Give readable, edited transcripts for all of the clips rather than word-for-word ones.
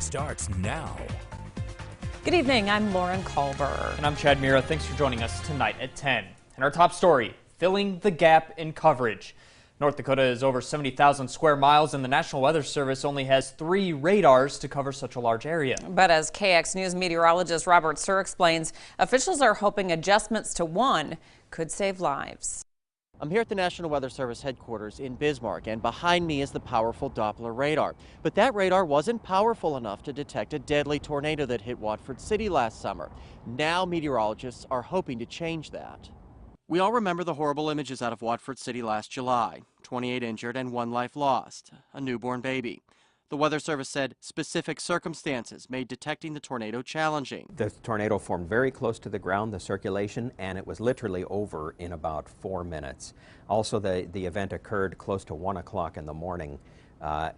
starts now. Good evening, I'm Lauren Culver. And I'm Chad Mira. Thanks for joining us tonight at 10. And our top story, filling the gap in coverage. North Dakota is over 70,000 square miles, and the National Weather Service only has 3 radars to cover such a large area. But as KX News meteorologist Robert Suhr explains, officials are hoping adjustments to one could save lives. I'm here at the National Weather Service headquarters in Bismarck, and behind me is the powerful Doppler radar. But that radar wasn't powerful enough to detect a deadly tornado that hit Watford City last summer. Now meteorologists are hoping to change that. We all remember the horrible images out of Watford City last July. 28 injured and 1 life lost, a newborn baby. The Weather Service said specific circumstances made detecting the tornado challenging. The tornado formed very close to the ground, the circulation, and it was literally over in about 4 minutes. Also, the event occurred close to 1 o'clock in the morning.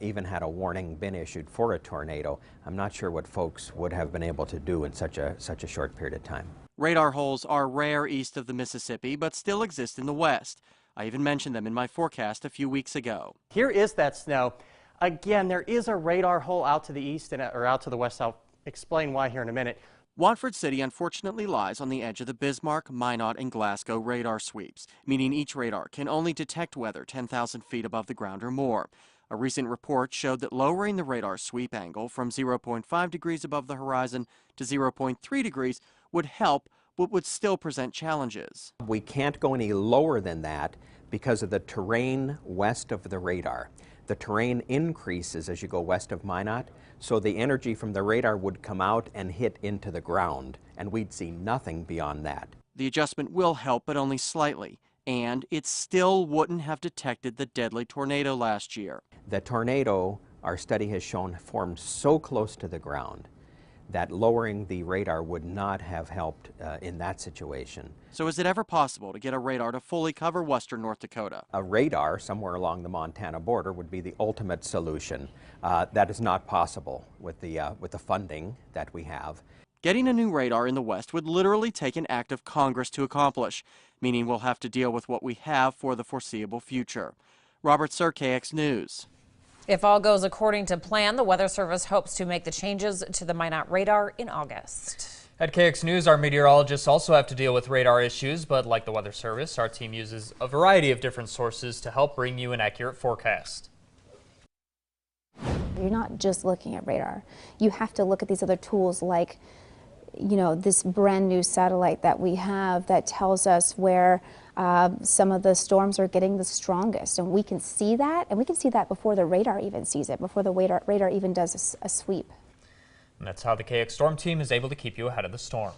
Even had a warning been issued for a tornado. I'm not sure what folks would have been able to do in such a short period of time. Radar holes are rare east of the Mississippi, but still exist in the west. I even mentioned them in my forecast a few weeks ago. Here is that snow. Again, there is a radar hole out to the east or out to the west. I'll explain why here in a minute. Watford City unfortunately lies on the edge of the Bismarck, Minot, and Glasgow radar sweeps, meaning each radar can only detect weather 10,000 feet above the ground or more. A recent report showed that lowering the radar sweep angle from 0.5 degrees above the horizon to 0.3 degrees would help, but would still present challenges. We can't go any lower than that because of the terrain west of the radar. The terrain increases as you go west of Minot, so the energy from the radar would come out and hit into the ground, and we'd see nothing beyond that. The adjustment will help, but only slightly, and it still wouldn't have detected the deadly tornado last year. The tornado, our study has shown, formed so close to the ground that lowering the radar would not have helped in that situation. So is it ever possible to get a radar to fully cover western North Dakota? A radar somewhere along the Montana border would be the ultimate solution. That is not possible with the funding that we have. Getting a new radar in the west would literally take an act of Congress to accomplish, meaning we'll have to deal with what we have for the foreseeable future. Robert Suhr, KX News. If all goes according to plan, the Weather Service hopes to make the changes to the Minot radar in August. At KX News, our meteorologists also have to deal with radar issues, but like the Weather Service, our team uses a variety of different sources to help bring you an accurate forecast. You're not just looking at radar. You have to look at these other tools like, this brand new satellite that we have that tells us where some of the storms are getting the strongest, and we can see that, before the radar even sees it, before the radar even does a sweep. And that's how the KX Storm team is able to keep you ahead of the storm.